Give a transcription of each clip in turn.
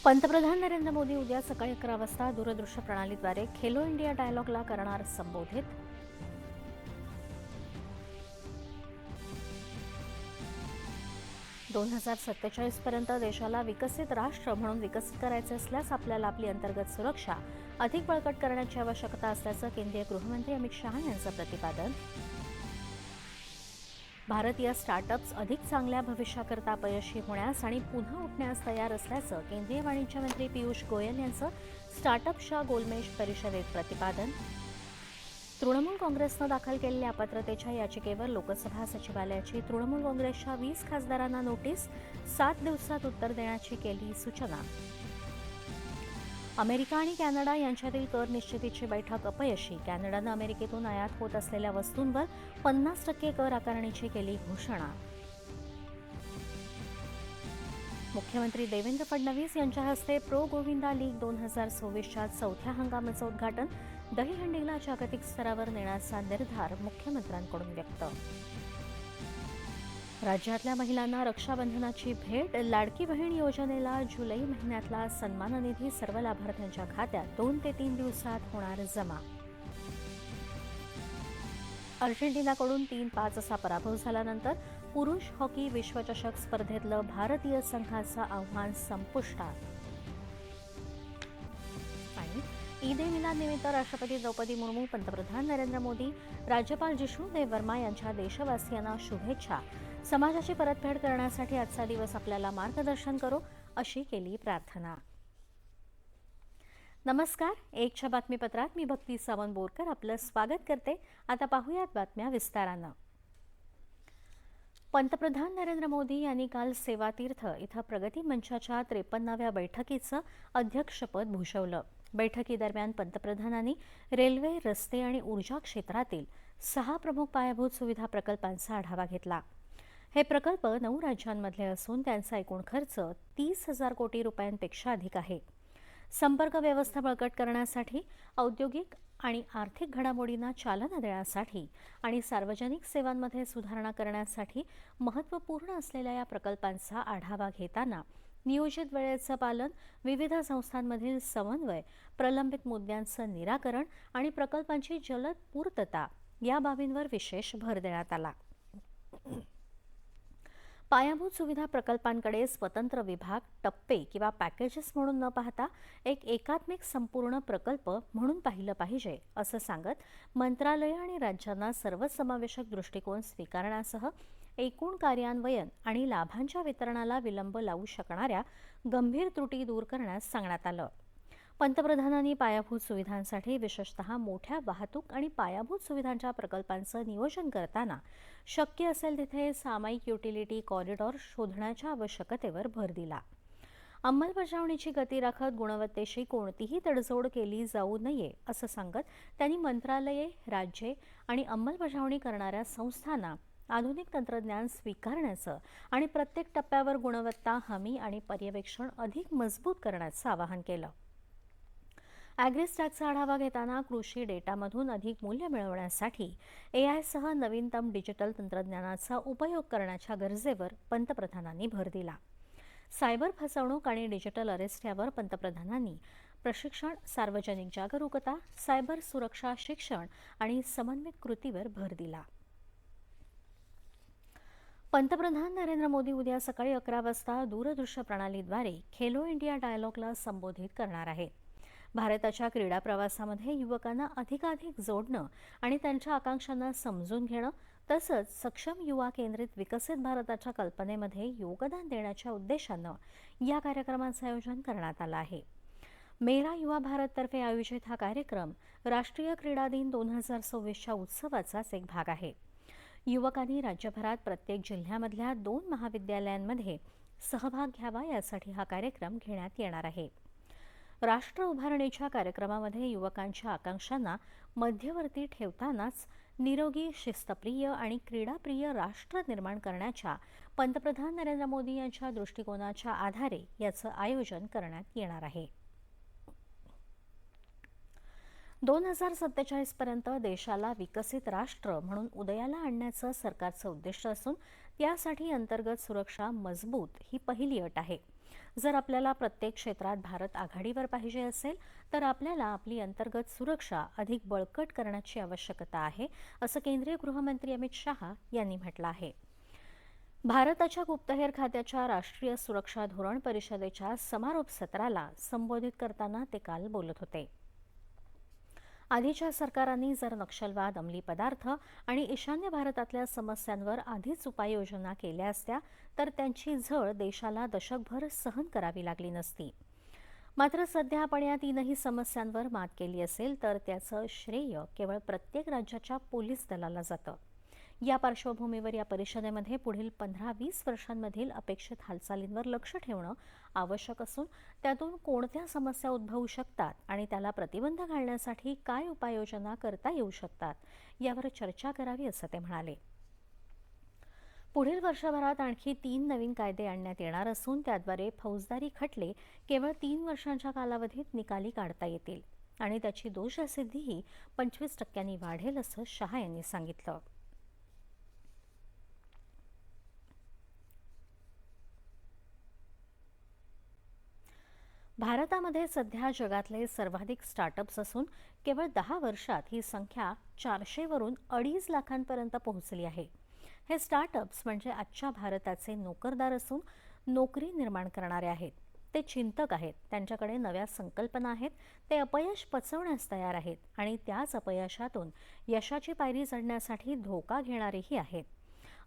पंतप्रधान नरेंद्र मोदी उद्या सकाळी 11 वाजता दूरदृश्य प्रणालीद्वारे खेलो इंडिया डायलॉगला करणार संबोधित. 2047 पर्यंत देशाला विकसित राष्ट्र म्हणून विकसित करायचे असल्यास आपल्याला आपली अंतर्गत सुरक्षा अधिक बळकट करण्याची आवश्यकता असल्याचं केंद्रीय गृहमंत्री अमित शहा यांचं प्रतिपादन. भारतीय स्टार्टअप्स अधिक चांगल्या भविष्याकरता अपयशी होण्यास आणि पुन्हा उठण्यास तयार असल्याचं केंद्रीय वाणिज्य मंत्री पियुष गोयल यांचं स्टार्टअपच्या गोलमेज परिषदेत प्रतिपादन. तृणमूल काँग्रेसनं दाखल केलेल्या अपात्रतेच्या याचिकेवर लोकसभा सचिवालयाची तृणमूल काँग्रेसच्या 20 खासदारांना नोटीस, 7 दिवसात उत्तर देण्याची केली सूचना. अमेरिका आणि कॅनडा यांच्यातील कर निश्चितीची बैठक अपयशी. कॅनडानं अमेरिकेतून आयात होत असलेल्या वस्तूंवर 50% कर आकारणीची केली घोषणा. मुख्यमंत्री देवेंद्र फडणवीस यांच्या हस्ते प्रो गोविंदा लीग 2024च्या चौथ्या हंगामाचं उद्घाटन. दहीहंडीला जागतिक स्तरावर नेण्याचा निर्धार मुख्यमंत्र्यांकडून व्यक्त. राज्यातल्या महिलांना रक्षाबंधनाची भेट. लाडकी बहीण योजनेला जुलै महिन्यातला सन्मान निधी सर्व लाभार्थ्यांच्या खात्यात 2 ते 3 दिवसात होणार जमा. अर्जेंटिनाकडून 3-5 असा पराभव झाल्यानंतर पुरुष हॉकी विश्वचषक स्पर्धेतलं भारतीय संघाचं आव्हान संपुष्टात. आणि ईद ए मिलाद निमित्त राष्ट्रपती द्रौपदी मुर्मू, पंतप्रधान नरेंद्र मोदी, राज्यपाल जिष्णुदेव वर्मा यांच्या देशवासियांना शुभेच्छा. समाजाची परतफेड करण्यासाठी आजचा दिवस आपल्याला मार्गदर्शन करो, अशी केली प्रार्थना. नमस्कार. एकच्या बातमीपत्रात मी भक्ती सावंत बोरकर आपलं स्वागत करते. आता पाहूयात बातम्या विस्तारानं. पंतप्रधान नरेंद्र मोदी यांनी काल सेवातीर्थ इथं प्रगती मंचाच्या 53व्या बैठकीचं अध्यक्षपद भूषवलं. बैठकीदरम्यान पंतप्रधानांनी रेल्वे, रस्ते आणि ऊर्जा क्षेत्रातील 6 प्रमुख पायाभूत सुविधा प्रकल्पांचा आढावा घेतला. हे प्रकल्प 9 राज्यांमधले असून त्यांचा एकूण खर्च 30,000 कोटी रुपयांपेक्षा अधिक आहे. संपर्क व्यवस्था बळकट करण्यासाठी, औद्योगिक आणि आर्थिक घडामोडींना चालना देण्यासाठी आणि सार्वजनिक सेवांमध्ये सुधारणा करण्यासाठी महत्त्वपूर्ण असलेल्या या प्रकल्पांचा आढावा घेताना नियोजित वेळेचं पालन, विविध संस्थांमधील समन्वय, प्रलंबित मुद्द्यांचं निराकरण आणि प्रकल्पांची जलद पूर्तता या बाबींवर विशेष भर देण्यात आला. पायाभूत सुविधा प्रकल्पांकडे स्वतंत्र विभाग, टप्पे किंवा पॅकेजेस म्हणून न पाहता एक एकात्मिक संपूर्ण प्रकल्प म्हणून पाहिलं पाहिजे, असं सांगत मंत्रालय आणि राज्यांना सर्वसमावेशक दृष्टिकोन स्वीकारण्यासह एकूण कार्यान्वयन आणि लाभांच्या वितरणाला विलंब लावू शकणाऱ्या गंभीर त्रुटी दूर करण्यास सांगण्यात आलं. पंतप्रधानांनी पायाभूत सुविधांसाठी, विशेषतः मोठ्या वाहतूक आणि पायाभूत सुविधांच्या प्रकल्पांचं नियोजन करताना शक्य असेल तिथे सामायिक युटिलिटी कॉरिडॉर शोधण्याच्या आवश्यकतेवर भर दिला. अंमलबजावणीची गती राखत गुणवत्तेशी कोणतीही तडजोड केली जाऊ नये, असं सांगत त्यांनी मंत्रालये, राज्ये आणि अंमलबजावणी करणाऱ्या संस्थांना आधुनिक तंत्रज्ञान स्वीकारण्याचं आणि प्रत्येक टप्प्यावर गुणवत्ता हमी आणि पर्यवेक्षण अधिक मजबूत करण्याचं आवाहन केलं. ॲग्रीस्टॅकचा आढावा घेताना कृषी डेटामधून अधिक मूल्य मिळवण्यासाठी एआयसह नवीनतम डिजिटल तंत्रज्ञानाचा उपयोग करण्याच्या गरजेवर पंतप्रधानांनी भर दिला. सायबर फसवणूक आणि डिजिटल अरेस्ट यावर पंतप्रधानांनी प्रशिक्षण, सार्वजनिक जागरूकता, सायबर सुरक्षा शिक्षण आणि समन्वित कृतीवर भर दिला. पंतप्रधान नरेंद्र मोदी उद्या सकाळी 11 वाजता दूरदृश्य प्रणालीद्वारे खेलो इंडिया डायलॉगला संबोधित करणार आहेत. भारताच्या क्रीडा प्रवासामध्ये युवकांना अधिकाधिक जोडणं आणि त्यांच्या आकांक्षांना समजून घेणं तसंच सक्षम युवा केंद्रित विकसित भारताच्या कल्पनेमध्ये योगदान देण्याच्या उद्देशानं या कार्यक्रमाचं आयोजन करण्यात आलं आहे. मेरा युवा भारततर्फे आयोजित हा कार्यक्रम राष्ट्रीय क्रीडा दिन 2024च्या उत्सवाचाच एक भाग आहे. युवकांनी राज्यभरात प्रत्येक जिल्ह्यामधल्या 2 महाविद्यालयांमध्ये सहभाग घ्यावा यासाठी हा कार्यक्रम घेण्यात येणार आहे. राष्ट्र उभारणीच्या कार्यक्रमामध्ये युवकांच्या आकांक्षांना मध्यवर्ती ठेवतानाच निरोगी, शिस्तप्रिय आणि क्रीडाप्रिय राष्ट्र निर्माण करण्याच्या पंतप्रधान नरेंद्र मोदी यांच्या दृष्टिकोनाच्या आधारे याचं आयोजन करण्यात येणार आहे. 2047 पर्यंत देशाला विकसित राष्ट्र म्हणून उदयाला आणण्याचं सरकारचं उद्दिष्ट असून त्यासाठी अंतर्गत सुरक्षा मजबूत ही पहिली अट आहे. जर आपल्याला प्रत्येक क्षेत्रात भारत आघाडीवर पाहिजे असेल तर आपल्याला आपली अंतर्गत सुरक्षा अधिक बळकट करण्याची आवश्यकता आहे, असं केंद्रीय गृहमंत्री अमित शहा यांनी म्हटलं आहे. भारताच्या गुप्तहेर खात्याच्या राष्ट्रीय सुरक्षा धोरण परिषदेच्या समारोप सत्राला संबोधित करताना ते काल बोलत होते. आधीच्या सरकारांनी जर नक्षलवाद, अंमली पदार्थ आणि ईशान्य भारतातल्या समस्यांवर आधीच उपाययोजना केल्या असत्या तर त्यांची झळ देशाला दशकभर सहन करावी लागली नसती. मात्र सध्या आपण या तीनही समस्यांवर मात केली असेल तर त्याचं श्रेय केवळ प्रत्येक राज्याच्या पोलीस दलाला जातं. या पार्श्वभूमीवर या परिषदेमध्ये पुढील 15-20 वर्षांमधील अपेक्षित हालचालींवर लक्ष ठेवणं आवश्यक असून त्यातून कोणत्या समस्या उद्भवू शकतात आणि त्याला प्रतिबंध घालण्यासाठी काय उपाययोजना करता येऊ शकतात यावर चर्चा करावी, असं ते म्हणाले. पुढील वर्षभरात आणखी 3 नवीन कायदे आणण्यात येणार असून त्याद्वारे फौजदारी खटले केवळ 3 वर्षांच्या कालावधीत निकाली काढता येतील आणि त्याची दोषसिद्धीही 25% वाढेल, असं शहा यांनी सांगितलं. भारतामध्ये सध्या जगातले सर्वाधिक स्टार्टअप्स असून केवळ 10 वर्षात ही संख्या 400 वरून 2.5 लाखांपर्यंत पोहोचली आहे. हे स्टार्टअप्स म्हणजे आजच्या भारताचे नोकरदार असून नोकरी निर्माण करणारे आहेत. ते चिंतक आहेत, त्यांच्याकडे नव्या संकल्पना आहेत, ते अपयश पचवण्यास तयार आहेत आणि त्याच अपयशातून यशाची पायरी चढण्यासाठी धोका घेणारेही आहेत.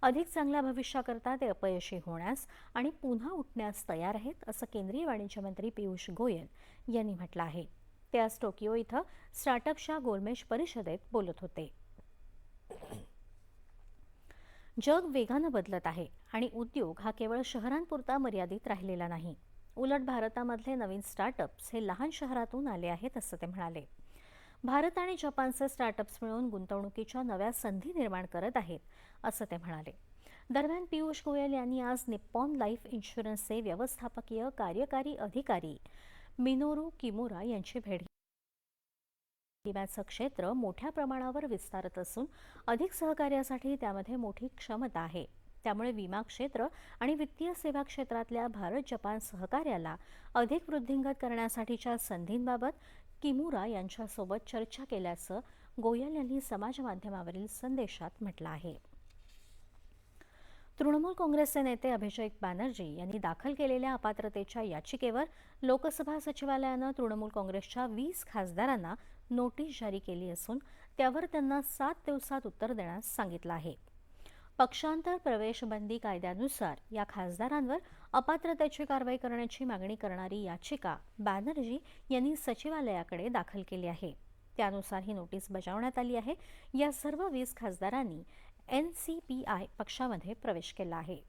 अधिक चांगल्या भविष्याकरता ते अपयशी होण्यास आणि पुन्हा उठण्यास तयार आहेत, असं केंद्रीय वाणिज्य मंत्री पियुष गोयल यांनी म्हटलं आहे. ते आज टोकियो इथं स्टार्टअपच्या गोलमेज परिषदेत बोलत होते. जग वेगानं बदलत आहे आणि उद्योग हा केवळ शहरांपुरता मर्यादित राहिलेला नाही. उलट भारतामधले नवीन स्टार्टअप्स हे लहान शहरातून आले आहेत, असं ते म्हणाले. भारत आणि जपानचे स्टार्टअप्स मिळून गुंतवणुकीच्या नव्या संधी निर्माण करत आहेत, असं ते म्हणाले. दरम्यान पियुष गोयल यांनी आज निप्पॉन लाईफ इन्शुरन्सचे व्यवस्थापकीय कार्यकारी अधिकारी मिनोरू किमुरा यांची भेट घेतली. विम्याचं क्षेत्र मोठ्या प्रमाणावर विस्तारत असून अधिक सहकार्यासाठी त्यामध्ये मोठी क्षमता आहे. त्यामुळे विमा क्षेत्र आणि वित्तीय सेवा क्षेत्रातल्या भारत जपान सहकार्याला अधिक वृद्धिंगत करण्यासाठीच्या संधींबाबत किमुरा यांच्यासोबत चर्चा केल्याचं गोयल यांनी समाज माध्यमावरील संदेशात म्हटलं आहे. तृणमूल काँग्रेसचे नेते अभिषेक बॅनर्जी यांनी दाखल केलेल्या अपात्रतेच्या याचिकेवर लोकसभा सचिवालयानं तृणमूल काँग्रेसच्या 20 खासदारांना नोटीस जारी केली असून त्यावर त्यांना 7 दिवसात उत्तर देण्यास सांगितलं आहे. पक्षांतर प्रवेश बंदी कायद्यानुसार या खासदारांवर अपात्रतेची कारवाई करण्याची मागणी करणारी याचिका बॅनर्जी यांनी सचिवालयाकडे दाखल केली आहे. त्यानुसार ही नोटीस बजावण्यात आली आहे. या सर्व 20 खासदारांनी NCPI पक्षामध्ये प्रवेश केला आहे.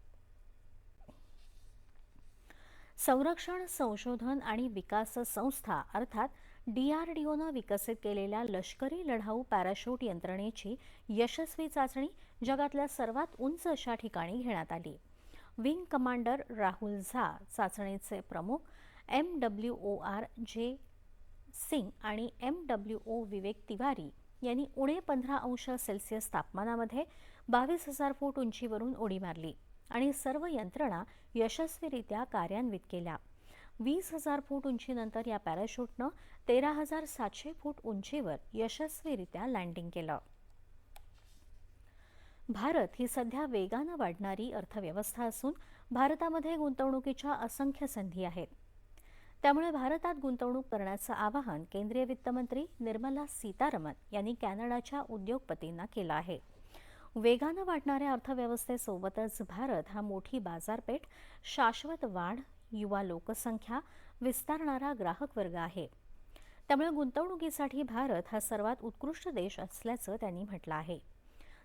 संरक्षण संशोधन आणि विकास संस्था अर्थात DRDOनं विकसित केलेल्या लष्करी लढाऊ पॅराशूट यंत्रणेची यशस्वी चाचणी जगातल्या सर्वात उंच अशा ठिकाणी घेण्यात आली. विंग कमांडर राहुल झा, चाचणीचे प्रमुख MWOR जे सिंग आणि MWO विवेक तिवारी यांनी उणे 15°C तापमानामध्ये 22,000 फूट उंचीवरून उडी मारली आणि सर्व यंत्रणा यशस्वीरित्या कार्यान्वित केल्या. 20,000 फूट उंचीनंतर या पॅराशूटनं 13,700 फूट उंचीवर यशस्वीरित्या लँडिंग केलं. भारत ही सध्या वेगानं वाढणारी अर्थव्यवस्था असून भारतामध्ये गुंतवणुकीच्या असंख्य संधी आहेत. त्यामुळे भारतात गुंतवणूक करण्याचं आवाहन केंद्रीय वित्तमंत्री निर्मला सीतारामन यांनी कॅनडाच्या उद्योगपतींना केलं आहे. वेगानं वाढणाऱ्या अर्थव्यवस्थेसोबतच भारत हा मोठी बाजारपेठ, शाश्वत वाढ, युवा लोकसंख्या, विस्तारणारा ग्राहक वर्ग आहे. त्यामुळे गुंतवणुकीसाठी भारत हा सर्वात उत्कृष्ट देश असल्याचं त्यांनी म्हटलं आहे.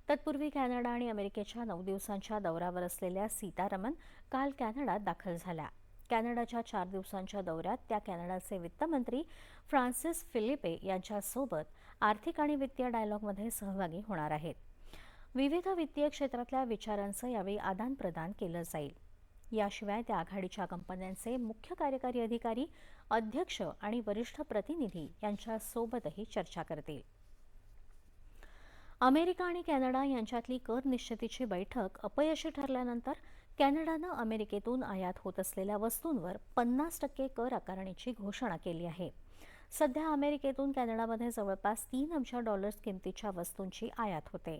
तत्पूर्वी कॅनडा आणि अमेरिकेच्या 9 दिवसांच्या दौऱ्यावर असलेल्या सीतारामन काल कॅनडात दाखल झाल्या. कॅनडाच्या 4 दिवसांच्या दौऱ्यात त्या कॅनडाचे वित्तमंत्री फ्रान्सिस फिलिपे यांच्यासोबत आर्थिक आणि वित्तीय डायलॉगमध्ये सहभागी होणार आहेत. विविध वित्तीय क्षेत्रातल्या विचारांचं यावेळी आदानप्रदान केलं जाईल. याशिवाय त्या आघाडीच्या कंपन्यांचे मुख्य कार्यकारी अधिकारी, अध्यक्ष आणि वरिष्ठ प्रतिनिधी यांच्यासोबतही चर्चा करतील. अमेरिका आणि कॅनडा यांच्यातली कर निश्चितीची बैठक अपयशी ठरल्यानंतर कॅनडानं अमेरिकेतून आयात होत असलेल्या वस्तूंवर 50% कर आकारण्याची घोषणा केली आहे. सध्या अमेरिकेतून कॅनडामध्ये जवळपास $3 अब्ज किमतीच्या वस्तूंची आयात होते.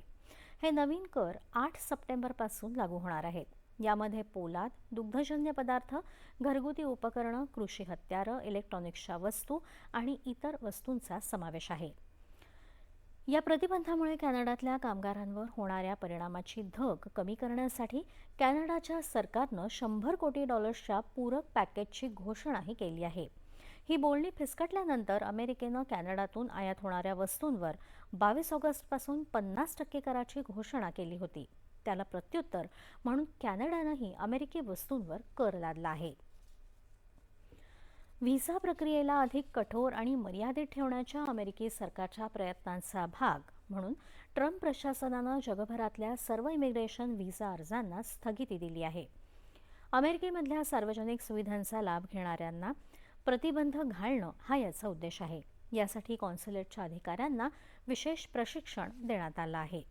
हे नवीन कर 8 सप्टेंबरपासून लागू होणार आहेत. यामध्ये पोलाद, दुग्धजन्य पदार्थ, घरगुती उपकरणं, कृषी हत्यारं, इलेक्ट्रॉनिक्सच्या वस्तू आणि इतर वस्तूंचा समावेश आहे. या प्रतिबंधामुळे कॅनडातल्या कामगारांवर होणाऱ्या परिणामाची धग कमी करण्यासाठी कॅनडाच्या सरकारनं $100 कोटी पूरक पॅकेजची घोषणाही केली आहे. ही बोलणी फिसकटल्यानंतर अमेरिकेनं कॅनडातून आयात होणाऱ्या वस्तूंवर 22 ऑगस्टपासून 50% कराची घोषणा केली होती. त्याला प्रत्युत्तर म्हणून कॅनडानंही अमेरिकी वस्तूंवर कर लादला आहे. व्हिसा प्रक्रियेला अधिक कठोर आणि मर्यादित ठेवण्याच्या अमेरिकी सरकारच्या प्रयत्नांचा भाग म्हणून ट्रम्प प्रशासनानं जगभरातल्या सर्व इमिग्रेशन व्हिसा अर्जांना स्थगिती दिली आहे. अमेरिकेमधल्या सार्वजनिक सुविधांचा लाभ घेणाऱ्यांना प्रतिबंध घालणं हा याचा उद्देश आहे. यासाठी कॉन्सुलेटच्या अधिकाऱ्यांना विशेष प्रशिक्षण देण्यात आलं आहे.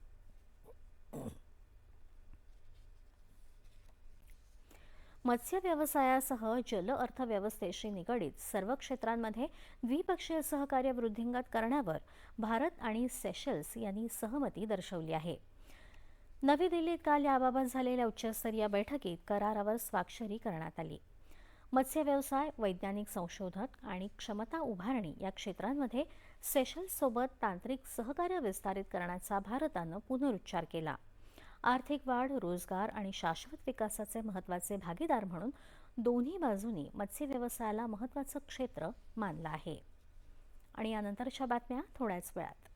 मत्स्य व्यवसायासह जल अर्थव्यवस्थेशी निगडीत सर्व क्षेत्रांमध्ये द्विपक्षीय सहकार्य वृद्धिंगत करण्यावर भारत आणि सेशल्स यांनी सहमती दर्शवली आहे. नवी दिल्लीत काल याबाबत झालेल्या उच्चस्तरीय बैठकीत करारावर स्वाक्षरी करण्यात आली. मत्स्य व्यवसाय, वैज्ञानिक संशोधन आणि क्षमता उभारणी या क्षेत्रांमध्ये सेशल्ससोबत तांत्रिक सहकार्य विस्तारित करण्याचा भारतानं पुनरुच्चार केला. आर्थिक वाढ, रोजगार आणि शाश्वत विकासाचे महत्त्वाचे भागीदार म्हणून दोन्ही बाजूंनी मत्स्य व्यवसायाला महत्त्वाचं क्षेत्र मानलं आहे. आणि यानंतरच्या बातम्या थोड्याच वेळात.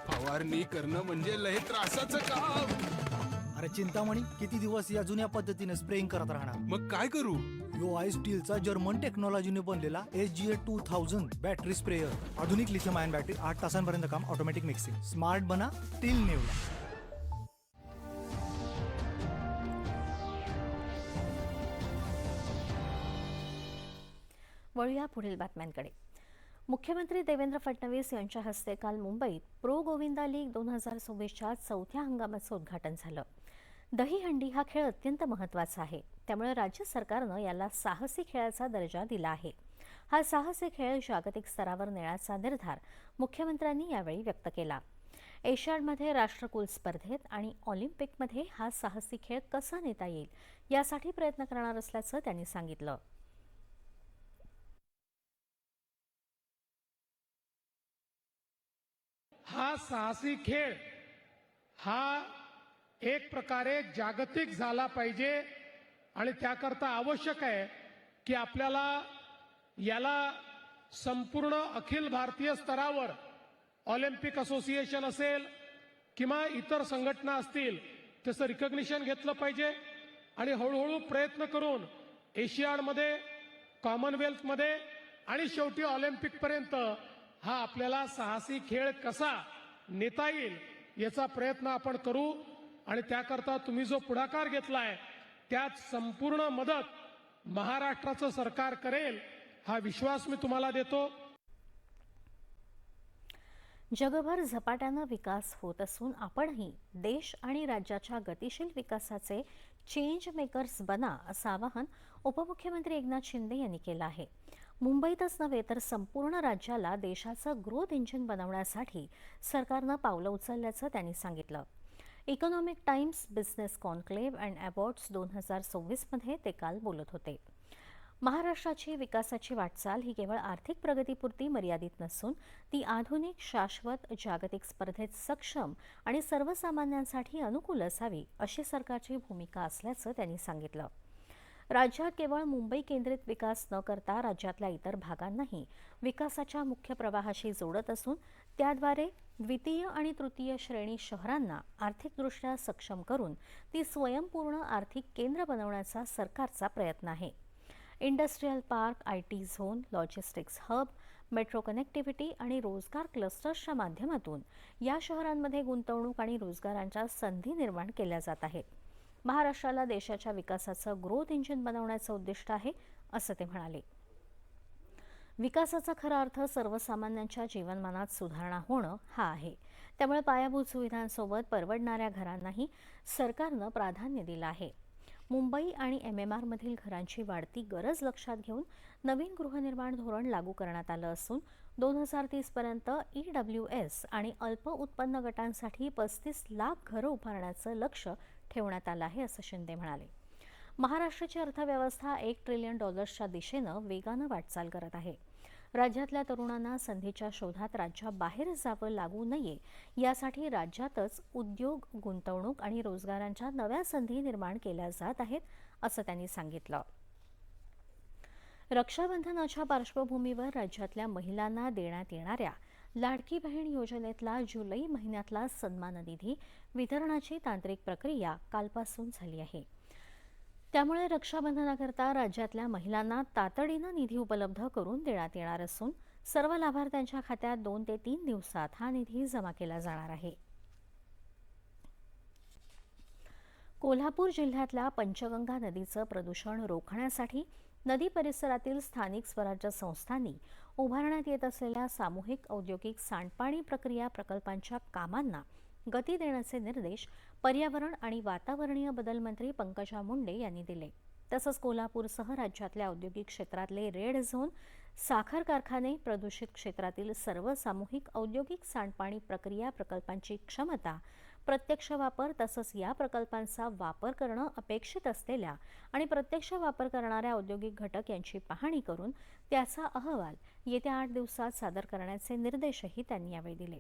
फवारणी करणं म्हणजे लय त्रासाचं काम. अरे चिंतामणी, किती दिवस या जुन्या पद्धतीने स्प्रेइंग करत राहणार? मग काय करू? योआय स्टीलचा जर्मन टेक्नॉलॉजीने बनलेला SGA-2000 बॅटरी स्प्रेयर. आधुनिक लिथियम आयन बॅटरी, 8 तासांपर्यंत काम, ऑटोमॅटिक मिक्सिंग. स्मार्ट बना, स्टील निवडा. वळूया पुढील बातम्यांकडे. मुख्यमंत्री देवेंद्र फडणवीस यांच्या हस्ते काल मुंबईत प्रो गोविंदा लीग 2024च्या चौथ्या हंगामाचं उद्घाटन झालं. दहीहंडी हा खेळ अत्यंत महत्त्वाचा आहे, त्यामुळे राज्य सरकारनं याला साहसी खेळाचा दर्जा दिला आहे. हा साहसी खेळ जागतिक स्तरावर नेण्याचा निर्धार मुख्यमंत्र्यांनी यावेळी व्यक्त केला. एशियाडमध्ये, राष्ट्रकुल स्पर्धेत आणि ऑलिम्पिकमध्ये हा साहसी खेळ कसा नेता येईल यासाठी प्रयत्न करणार असल्याचं त्यांनी सांगितलं. हा साहसी खेळ हा एक प्रकारे जागतिक झाला पाहिजे आणि त्याकरता आवश्यक आहे की आपल्याला याला संपूर्ण अखिल भारतीय स्तरावर ऑलिम्पिक असोसिएशन असेल किंवा इतर संघटना असतील त्याचं रिकॉग्निशन घेतलं पाहिजे आणि हळूहळू प्रयत्न करून एशियाडमध्ये, कॉमनवेल्थमध्ये आणि शेवटी ऑलिम्पिकपर्यंत हा आपल्याला साहसी खेळ कसा नेता येईल याचा प्रयत्न आपण करू. आणि त्याकरता तुम्ही जो पुढाकार घेतलाय त्यात संपूर्ण मदत महाराष्ट्राचं सरकार करेल हा विश्वास मी तुम्हाला देतो. जगभर झपाट्यानं विकास होत असून आपणही देश आणि राज्याच्या गतिशील विकासाचे चेंज मेकर्स बना असं आवाहन उपमुख्यमंत्री एकनाथ शिंदे यांनी केलं आहे. मुंबईतच नव्हे तर संपूर्ण राज्याला देशाचं ग्रोथ इंजिन बनवण्यासाठी सरकारनं पावलं उचलल्याचं त्यांनी सांगितलं. Economic Times Business Conclave and Awards 2024मध्ये ते काल बोलत होते. महाराष्ट्राची विकासाची वाटचाल ही केवळ आर्थिक प्रगतीपुरती मर्यादित नसून ती आधुनिक, शाश्वत, जागतिक स्पर्धेत सक्षम आणि सर्वसामान्यांसाठी अनुकूल असावी अशी सरकारची भूमिका असल्याचं त्यांनी सांगितलं. राज्यात केवळ मुंबई केंद्रित विकास न करता राज्यातल्या इतर भागांनाही विकासाच्या मुख्य प्रवाहाशी जोडत असून त्याद्वारे द्वितीय आणि तृतीय श्रेणी शहरांना आर्थिकदृष्ट्या सक्षम करून ती स्वयंपूर्ण आर्थिक केंद्र बनवण्याचा सरकारचा प्रयत्न आहे. Industrial park, IT zone, logistics hub, metro connectivity आणि रोजगार क्लस्टर्सच्या माध्यमातून या शहरांमध्ये गुंतवणूक आणि रोजगारांच्या संधी निर्माण केल्या जात आहेत. महाराष्ट्राला देशाच्या विकासाचं ग्रोथ इंजिन बनवण्याचं उद्दिष्ट आहे असं ते म्हणाले. विकासाचा खरा अर्थ सर्वसामान्यांच्या जीवनमानात सुधारणा होणं हा आहे. त्यामुळे पायाभूत सुविधांसोबत परवडणाऱ्या घरांनाही सरकारनं प्राधान्य दिलं आहे. मुंबई आणि MMRमधील घरांची वाढती गरज लक्षात घेऊन नवीन गृहनिर्माण धोरण लागू करण्यात आलं असून 2030 पर्यंत EWS आणि अल्प उत्पन्न गटांसाठी 35 लाख घरं उभारण्याचं लक्ष्य ठेवण्यात आलं आहे, असं शिंदे म्हणाले. महाराष्ट्राची अर्थव्यवस्था $1 ट्रिलियन दिशेनं वेगानं वाटचाल करत आहे. राज्यातल्या तरुणांना संधीच्या शोधात राज्याबाहेर जावं लागू नये यासाठी राज्यातच उद्योग, गुंतवणूक आणि रोजगारांच्या नव्या संधी निर्माण केल्या जात आहेत, असं त्यांनी सांगितलं. रक्षाबंधनाच्या पार्श्वभूमीवर राज्यातल्या महिलांना देण्यात येणाऱ्या लाडकी बहीण योजनेतला जुलै महिन्यातला सन्मान निधी वितरणाची तांत्रिक प्रक्रिया कालपासून झाली आहे. त्यामुळे रक्षाबंधनाकरता राज्यातल्या महिलांना तातडीनं निधी उपलब्ध करून देण्यात येणार असून सर्व लाभार्थ्यांच्या खात्यात 2 ते 3 दिवसात हा निधी जमा केला जाणार आहे. कोल्हापूर जिल्ह्यातल्या पंचगंगा नदीचं प्रदूषण रोखण्यासाठी नदी परिसरातील स्थानिक स्वराज्य संस्थांनी उभारण्यात येत असलेल्या सामूहिक औद्योगिक सांडपाणी प्रक्रिया प्रकल्पांच्या कामांना गती देण्याचे निर्देश पर्यावरण आणि वातावरणीय बदल मंत्री पंकजा मुंडे यांनी दिले. तसंच कोल्हापूरसह राज्यातल्या औद्योगिक क्षेत्रातले रेड झोन, साखर कारखाने, प्रदूषित क्षेत्रातील सर्व सामूहिक औद्योगिक सांडपाणी प्रक्रिया प्रकल्पांची क्षमता, प्रत्यक्ष वापर तसंच या प्रकल्पांचा वापर करणं अपेक्षित असलेल्या आणि प्रत्यक्ष वापर करणाऱ्या औद्योगिक घटक यांची पाहणी करून त्याचा अहवाल येत्या 8 दिवसात सादर करण्याचे निर्देशही त्यांनी यावेळी दिले.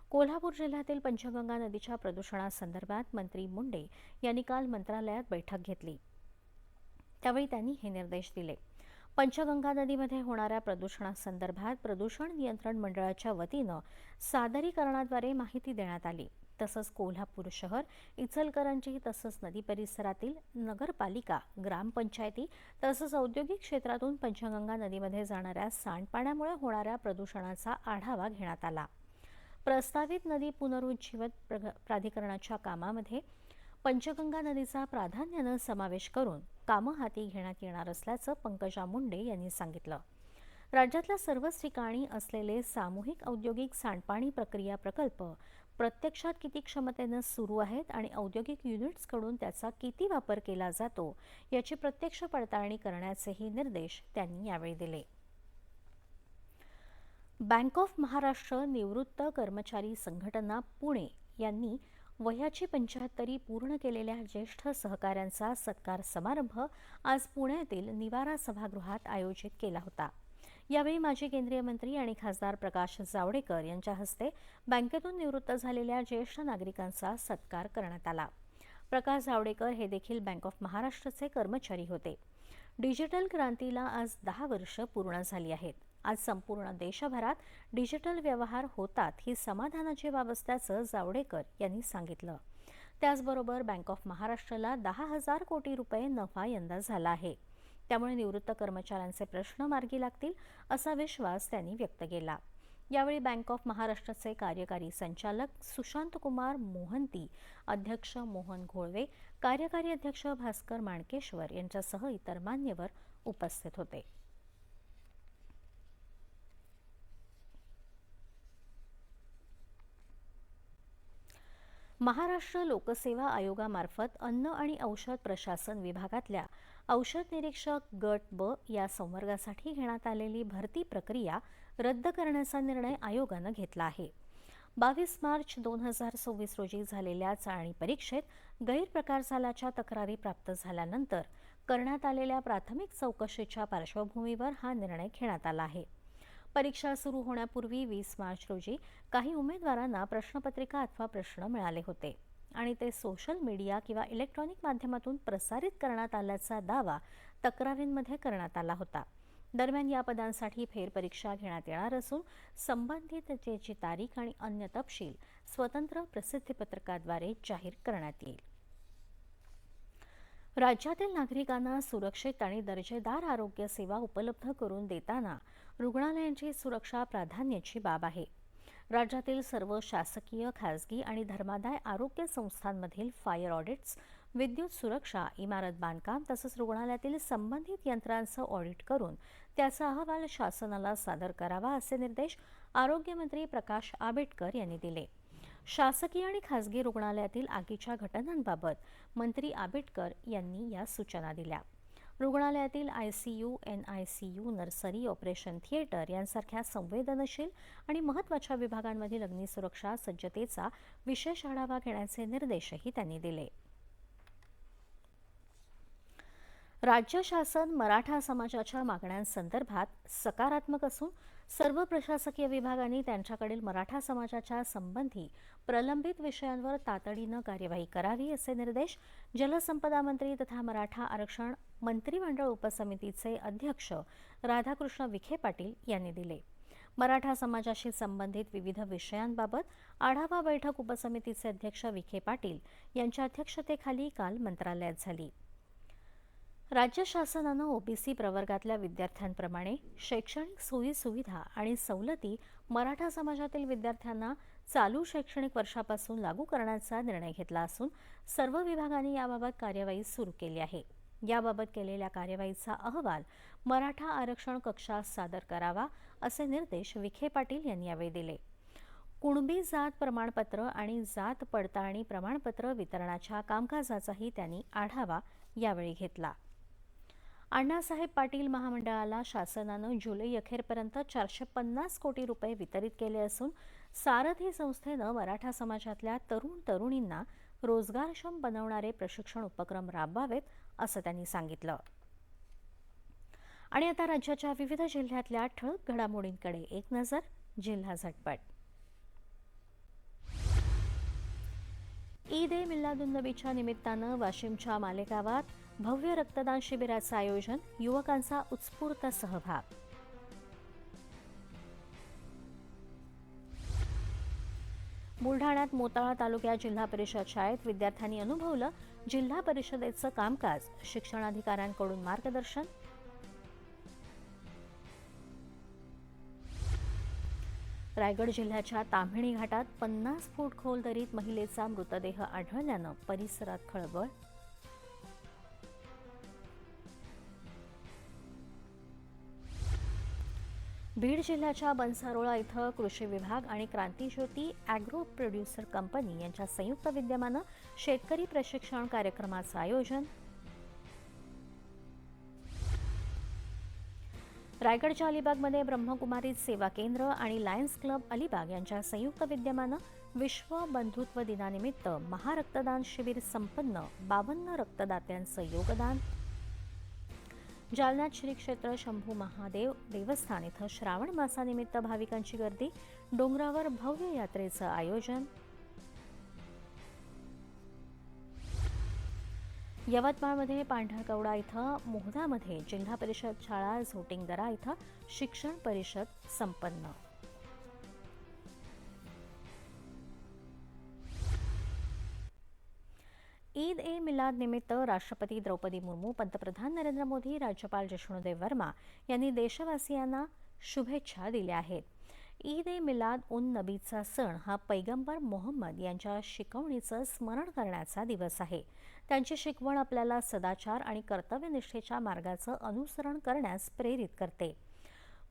कोल्हापूर जिल्ह्यातील पंचगंगा नदीच्या प्रदूषणासंदर्भात मंत्री मुंडे यांनी काल मंत्रालयात बैठक घेतली. त्यावेळी त्यांनी हे निर्देश दिले. पंचगंगा नदीमध्ये होणाऱ्या प्रदूषणासंदर्भात प्रदूषण नियंत्रण मंडळाच्या वतीनं सादरीकरणाद्वारे माहिती देण्यात आली. तसंच कोल्हापूर शहर, इचलकरंजी तसंच नदी परिसरातील नगरपालिका, ग्रामपंचायती तसंच औद्योगिक क्षेत्रातून पंचगंगा नदीमध्ये जाणाऱ्या सांडपाण्यामुळे होणाऱ्या प्रदूषणाचा आढावा घेण्यात आला. प्रस्तावित नदी पुनरुज्जीवन प्राधिकरणाच्या कामामध्ये पंचगंगा नदीचा प्राधान्यानं समावेश करून कामं हाती घेण्यात येणार असल्याचं पंकजा मुंडे यांनी सांगितलं. राज्यातल्या सर्वच ठिकाणी असलेले सामूहिक औद्योगिक सांडपाणी प्रक्रिया प्रकल्प प्रत्यक्षात किती क्षमतेनं सुरू आहेत आणि औद्योगिक युनिट्सकडून त्याचा किती वापर केला जातो याची प्रत्यक्ष पडताळणी करण्याचेही निर्देश त्यांनी यावेळी दिले. बँक ऑफ महाराष्ट्र निवृत्त कर्मचारी संघटना पुणे यांनी वयाची 75 पूर्ण केलेल्या ज्येष्ठ सहकाऱ्यांचा सत्कार समारंभ आज पुण्यातील निवारा सभागृहात आयोजित केला होता. यावेळी माजी केंद्रीय मंत्री आणि खासदार प्रकाश जावडेकर यांच्या हस्ते बँकेतून निवृत्त झालेल्या ज्येष्ठ नागरिकांचा सत्कार करण्यात आला. प्रकाश जावडेकर हे देखील बँक ऑफ महाराष्ट्राचे कर्मचारी होते. डिजिटल क्रांतीला आज 10 वर्ष पूर्ण झाली आहेत. आज संपूर्ण देशभरात डिजिटल व्यवहार होतात ही समाधानाची बाब असल्याचं जावडेकर यांनी सांगितलं. त्याचबरोबर बँक ऑफ महाराष्ट्राला 10,000 कोटी रुपये नफा यंदा झाला आहे. त्यामुळे निवृत्त कर्मचाऱ्यांचे प्रश्न मार्गी लागतील असा विश्वास त्यांनी व्यक्त केला. यावेळी बँक ऑफ महाराष्ट्राचे कार्यकारी संचालक सुशांत कुमार मोहंती, अध्यक्ष मोहन घोळवे, कार्यकारी अध्यक्ष भास्कर माणकेश्वर यांच्यासह इतर मान्यवर उपस्थित होते. महाराष्ट्र लोकसेवा आयोगामार्फत अन्न आणि औषध प्रशासन विभागातल्या औषध निरीक्षक गट ब या संवर्गासाठी घेण्यात आलेली भरती प्रक्रिया रद्द करण्याचा निर्णय आयोगानं घेतला आहे. 22 मार्च 2024 रोजी झालेल्या चाळणी परीक्षेत गैरप्रकार झाल्याच्या तक्रारी प्राप्त झाल्यानंतर करण्यात आलेल्या प्राथमिक चौकशीच्या पार्श्वभूमीवर हा निर्णय घेण्यात आला आहे. परीक्षा सुरू होण्यापूर्वी 20 मार्च रोजी काही उमेदवारांना प्रश्नपत्रिका अथवा प्रश्न मिळाले होते आणि ते सोशल मीडिया किंवा इलेक्ट्रॉनिक माध्यमातून प्रसारित करण्यात आल्याचा दावा तक्रारींमध्ये करण्यात आला होता. दरम्यान या पदांसाठी फेरपरीक्षा घेण्यात येणार असून संबंधिततेची तारीख आणि अन्य तपशील स्वतंत्र प्रसिद्धीपत्रकाद्वारे जाहीर करण्यात येईल. राज्यातील नागरिकांना सुरक्षित आणि दर्जेदार आरोग्य सेवा उपलब्ध करून देताना रुग्णालयांची सुरक्षा प्राधान्याची बाब आहे. राज्यातील सर्व शासकीय, खासगी आणि धर्मादाय आरोग्य संस्थांमधील फायर ऑडिट्स विद्युत सुरक्षा, इमारत बांधकाम तसंच रुग्णालयातील संबंधित यंत्रांचं ऑडिट करून त्याचा अहवाल शासनाला सादर करावा असे निर्देश आरोग्यमंत्री प्रकाश आंबेडकर यांनी दिले. शासकीय आणि खासगी रुग्णालयातील आगीच्या घटनांबाबत मंत्री आंबेडकर यांनी या सूचना दिल्या. रुग्णालयातील आयसीयू, एनआयसीयू, नर्सरी, ऑपरेशन थिएटर यांसारख्या संवेदनशील आणि महत्त्वाच्या विभागांमधील अग्निसुरक्षा सज्जतेचा विशेष आढावा घेण्याचे निर्देशही त्यांनी दिले. राज्य शासन मराठा समाजाच्या मागण्यांसंदर्भात सकारात्मक असून सर्व प्रशासकीय विभागांनी त्यांच्याकडील मराठा समाजाच्या संबंधी प्रलंबित विषयांवर तातडीनं कार्यवाही करावी असे निर्देश जलसंपदा मंत्री तथा मराठा आरक्षण मंत्रिमंडळ उपसमितीचे अध्यक्ष राधाकृष्ण विखे पाटील यांनी दिले. मराठा समाजाशी संबंधित विविध विषयांबाबत आढावा बैठक उपसमितीचे अध्यक्ष विखे पाटील यांच्या अध्यक्षतेखाली काल मंत्रालयात झाली. राज्य शासनानं ओबीसी प्रवर्गातल्या विद्यार्थ्यांप्रमाणे शैक्षणिक सोयीसुविधा आणि सवलती मराठा समाजातील विद्यार्थ्यांना चालू शैक्षणिक वर्षापासून लागू करण्याचा निर्णय घेतला असून सर्व विभागांनी याबाबत कार्यवाही सुरू केली आहे. याबाबत केलेल्या कार्यवाहीचा अहवाल मराठा आरक्षण कक्षात सादर करावा असे निर्देश विखे पाटील यांनी यावेळी दिले. कुणबी जात प्रमाणपत्र आणि जात पडताळणी प्रमाणपत्र वितरणाच्या कामकाजाचाही त्यांनी आढावा यावेळी घेतला. अण्णासाहेब पाटील महामंडळाला शासनानं जुलै अखेरपर्यंत 450 कोटी रुपये वितरित केले असून सारथी संस्थेनं मराठा समाजातल्या तरुणींना रोजगारक्षम बनवणारे प्रशिक्षण उपक्रम राबवावेत असं त्यांनी सांगितलं. आणि आता राज्याच्या विविध जिल्ह्यातल्या ठळक घडामोडींकडे एक नजर. जिल्हा झटपट. ईद ए मिलादुन्नबीच्या निमित्तानं वाशिमच्या मालेगावात भव्य रक्तदान शिबिराचं आयोजन, युवकांचा उत्स्फूर्त सहभाग. बुलढाण्यात मोताळा तालुक्यात जिल्हा परिषद शाळेत विद्यार्थ्यांनी अनुभवलं जिल्हा परिषदेचं कामकाज, शिक्षणाधिकाऱ्यांकडून मार्गदर्शन. रायगड जिल्ह्याच्या ताम्हिणी घाटात 50 फूट खोल दरीत महिलेचा मृतदेह आढळल्यानं परिसरात खळबळ. बीड जिल्ह्याच्या बनसारोळा इथं कृषी विभाग आणि क्रांतीज्योती ॲग्रो प्रोड्युसर कंपनी यांच्या संयुक्त विद्यमानं शेतकरी प्रशिक्षण कार्यक्रमाचं आयोजन. रायगडच्या अलिबागमध्ये ब्रह्मकुमारी सेवा केंद्र आणि लायन्स क्लब अलिबाग यांच्या संयुक्त विद्यमानं विश्व बंधुत्व दिनानिमित्त महारक्तदान शिबिर संपन्न, 52 रक्तदात्यांचं योगदान. जालन्यात श्री क्षेत्र शंभू महादेव देवस्थान इथं श्रावण मासानिमित्त भाविकांची गर्दी, डोंगरावर भव्य यात्रेचं आयोजन. यवतमाळमध्ये पांढरकवडा इथं, मोहदामध्ये जिल्हा परिषद शाळा, झोटिंगदरा इथं शिक्षण परिषद संपन्न. ईद ए मिलाद निमित्त राष्ट्रपती द्रौपदी मुर्मू, पंतप्रधान नरेंद्र मोदी, राज्यपाल जिष्णुदेव वर्मा यांनी देशवासियांना शुभेच्छा दिल्या आहेत. ईद ए मिलाद उन नबीचा सण हा पैगंबर मोहम्मद यांच्या शिकवणीचं स्मरण करण्याचा दिवस आहे. त्यांची शिकवण आपल्याला सदाचार आणि कर्तव्यनिष्ठेच्या मार्गाचं अनुसरण करण्यास प्रेरित करते.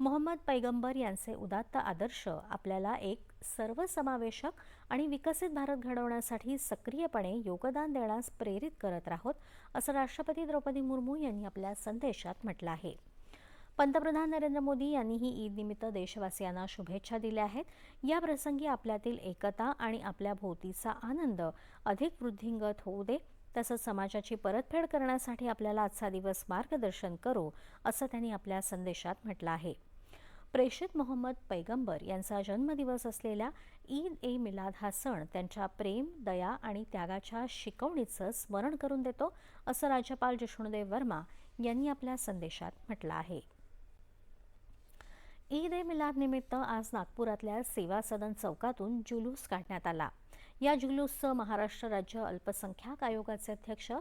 मोहम्मद पैगंबर यांचे उदात्त आदर्श आपल्याला एक सर्वसमावेशक आणि विकसित भारत घडवण्यासाठी सक्रियपणे योगदान देण्यास प्रेरित करत राहोत, असं राष्ट्रपती द्रौपदी मुर्मू यांनी आपल्या संदेशात म्हटलं आहे. पंतप्रधान नरेंद्र मोदी यांनीही ईदनिमित्त देशवासियांना शुभेच्छा दिल्या आहेत. या प्रसंगी आपल्यातील एकता आणि आपल्या भोवतीचा आनंद अधिक वृद्धिंगत होऊ दे, तसंच समाजाची परतफेड करण्यासाठी आपल्याला आजचा दिवस मार्गदर्शन करो, असं त्यांनी आपल्या संदेशात म्हटलं आहे. प्रेषित मोहम्मद पैगंबर यांचा जन्मदिवस असलेल्या ईद ए मिलाद हा सण त्यांच्या प्रेम, दया आणि त्यागाच्या शिकवणीचं स्मरण करून देतो, असं राज्यपाल जिष्णुदेव वर्मा यांनी आपल्या संदेशात म्हटलं आहे. ईद ए मिलाद निमित्त आज नागपुरातल्या सेवा सदन चौकातून जुलूस काढण्यात आला. या जुलूसचं महाराष्ट्र राज्य अल्पसंख्याक आयोगाचे अध्यक्ष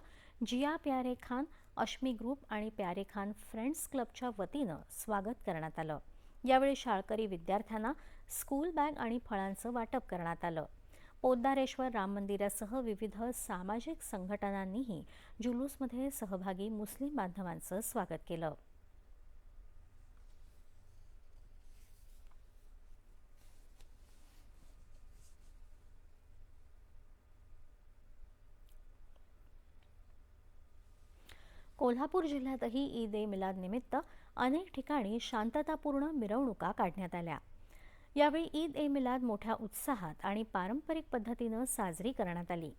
जिया प्यारे खान, अश्मी ग्रुप आणि प्यारे खान फ्रेंड्स क्लबच्या वतीनं स्वागत करण्यात आलं. यावेळी शाळकरी विद्यार्थ्यांना स्कूल बॅग आणि फळांचं वाटप करण्यात आलं. पोद्दारेश्वर राम मंदिरासह विविध सामाजिक संघटनांनीही जुलूसमध्ये सहभागी मुस्लिम बांधवांचं स्वागत केलं. कोल्हापूर जिल्ह्यातही ईद ए मिलाद निमित्त अनेक ठिकाणी शांततापूर्ण मिरवणुका काढण्यात आल्या. यावेळी ईद ए मिलाद मोठ्या उत्साहात आणि पारंपरिक पद्धतीनं साजरी करण्यात आली.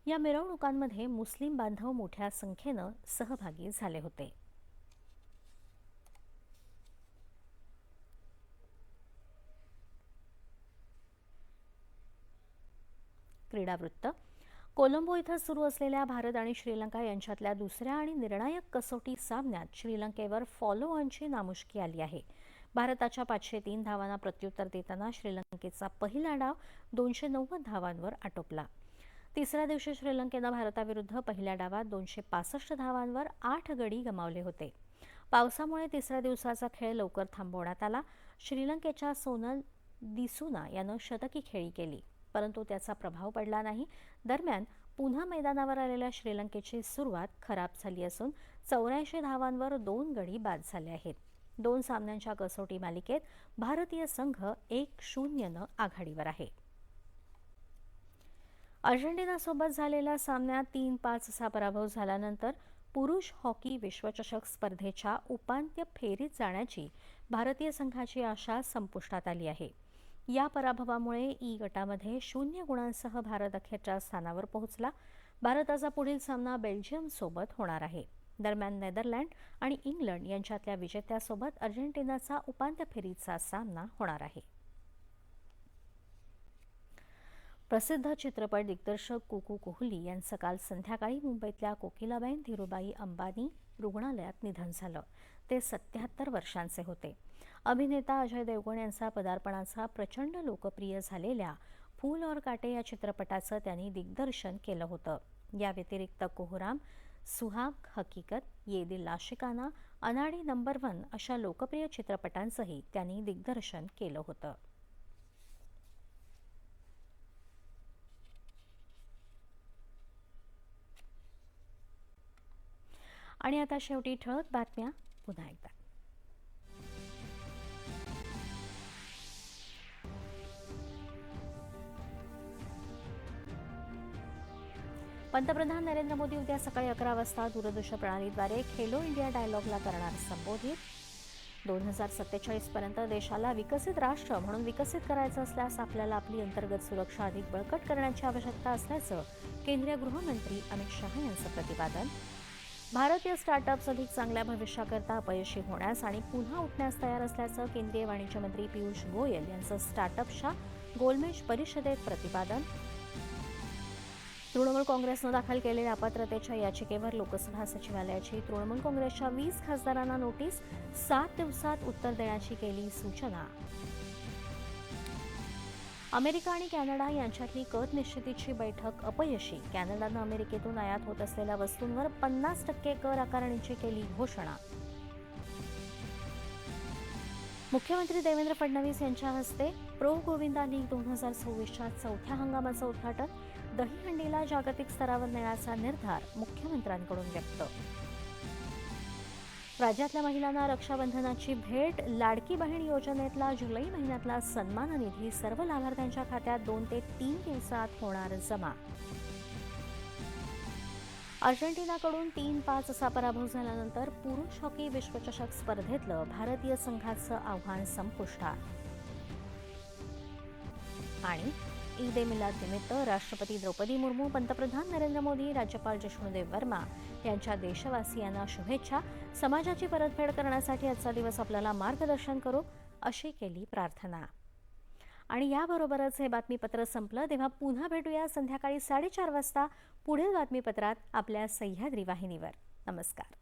या मिरवणुकांमध्ये मुस्लिम बांधव मोठ्या संख्येनं सहभागी झाले होते. क्रीडावृत्त. कोलंबो इथं सुरू असलेल्या भारत आणि श्रीलंका यांच्यातल्या दुसऱ्या आणि निर्णायक कसोटी सामन्यात श्रीलंकेवर फॉलो ऑनची नामुष्की आली आहे. भारताच्या 503 धावांना प्रत्युत्तर देताना श्रीलंकेचा पहिला डाव 290 धावांवर आटोपला. तिसऱ्या दिवशी श्रीलंकेनं भारताविरुद्ध पहिल्या डावात 265 धावांवर 8 गडी गमावले होते. पावसामुळे तिसऱ्या दिवसाचा खेळ लवकर थांबवण्यात आला. श्रीलंकेच्या सोनल दिसुना यानं शतकी खेळी केली, परंतु त्याचा प्रभाव पडला नाही. दरम्यान पुन्हा मैदानावर आलेल्या श्रीलंकेची सुरुवात खराब झाली असून 84 धावांवर 2 गडी बाद झाले आहेत. 2 सामन्यांच्या कसोटी मालिकेत भारतीय संघ 1-0 आघाडीवर आहे. अर्जेंटिनासोबत झालेल्या सामन्यात 3-5 असा पराभव झाल्यानंतर पुरुष हॉकी विश्वचषक स्पर्धेच्या उपांत्य फेरीत जाण्याची भारतीय संघाची आशा संपुष्टात आली आहे. या पराभवामुळे ई गटामध्ये 0 गुणांसह भारत अखेरच्या स्थानावर पोहोचला. भारताचा पुढील सामना बेल्जियमसोबत होणार आहे. दरम्यान नेदरलँड आणि इंग्लंड यांच्यातल्या विजेत्यासोबत अर्जेंटिनाचा उपांत्य फेरीचा सामना होणार आहे. प्रसिद्ध चित्रपट दिग्दर्शक कुकू कोहली यांचं काल संध्याकाळी मुंबईतल्या कोकिलाबेन धीरूबाई अंबानी रुग्णालयात निधन झालं. ते 77 वर्षांचे होते. अभिनेता अजय देवगण यांचा पदार्पणाचा प्रचंड लोकप्रिय झालेल्या फूल और काटे या चित्रपटाचं त्यांनी दिग्दर्शन केलं होतं. या व्यतिरिक्त कोहराम, सुहाग हकीकत, ये दिल आशिकाना, अनाडी नंबर 1 अशा लोकप्रिय चित्रपटांचंही त्यांनी दिग्दर्शन केलं होतं. आणि आता शेवटी ठळक बातम्या पुन्हा एकदा. पंतप्रधान नरेंद्र मोदी उद्या सकाळी 11 वाजता दूरदृश्य प्रणालीद्वारे खेलो इंडिया डायलॉगला करणार संबोधित. 2047 पर्यंत देशाला विकसित राष्ट्र म्हणून विकसित करायचं असल्यास आपल्याला आपली अंतर्गत सुरक्षा अधिक बळकट करण्याची आवश्यकता असल्याचं केंद्रीय गृहमंत्री अमित शाह यांचं प्रतिपादन. भारतीय स्टार्टअप्स अधिक चांगल्या भविष्याकरता अपयशी होण्यास आणि पुन्हा उठण्यास तयार असल्याचं केंद्रीय वाणिज्य मंत्री पियुष गोयल यांचं स्टार्टअप्सच्या गोलमेज परिषदेत प्रतिपादन. तृणमूल काँग्रेसनं दाखल केलेल्या अपात्रतेच्या याचिकेवर लोकसभा सचिवालयाची तृणमूल काँग्रेसच्या 20 खासदारांना नोटीस. 7 दिवसात उत्तर देण्याची केली सूचना. अमेरिका आणि कॅनडा यांच्यातली कर निश्चितीची बैठक अपयशी. कॅनडानं अमेरिकेतून आयात होत असलेल्या वस्तूंवर 50% कर आकारणीची केली घोषणा. मुख्यमंत्री देवेंद्र फडणवीस यांच्या हस्ते प्रो गोविंदा लीग 2026च्या 4थ्या हंगामाचं उद्घाटन. दहीहंडीला जागतिक स्तरावर नेण्याचा निर्धार मुख्यमंत्र्यांकडून व्यक्त. राज्यातल्या महिलांना रक्षाबंधनाची भेट. लाडकी बहीण योजनेतला जुलै महिन्यातला सन्मान निधी सर्व लाभार्थ्यांच्या खात्यात 2 ते 3 दिवसात होणार जमा. अर्जेंटिनाकडून 3-5 असा पराभव झाल्यानंतर पुरुष हॉकी विश्वचषक स्पर्धेतलं भारतीय संघाचं आव्हान संपुष्टात. आणि ईद ए मिलाद निमित्त राष्ट्रपती द्रौपदी मुर्मू, पंतप्रधान नरेंद्र मोदी, राज्यपाल जिष्णुदेव वर्मा यांच्या देशवासियांना शुभेच्छा. समाजाची परतफेड करण्यासाठी आजचा दिवस आपल्याला मार्गदर्शन करो अशी केली प्रार्थना. आणि याबरोबरच हे बातमीपत्र संपलं. तेव्हा पुन्हा भेटूया संध्याकाळी 4:30 वाजता पुढील बातमीपत्रात आपल्या सह्याद्री वाहिनीवर. नमस्कार.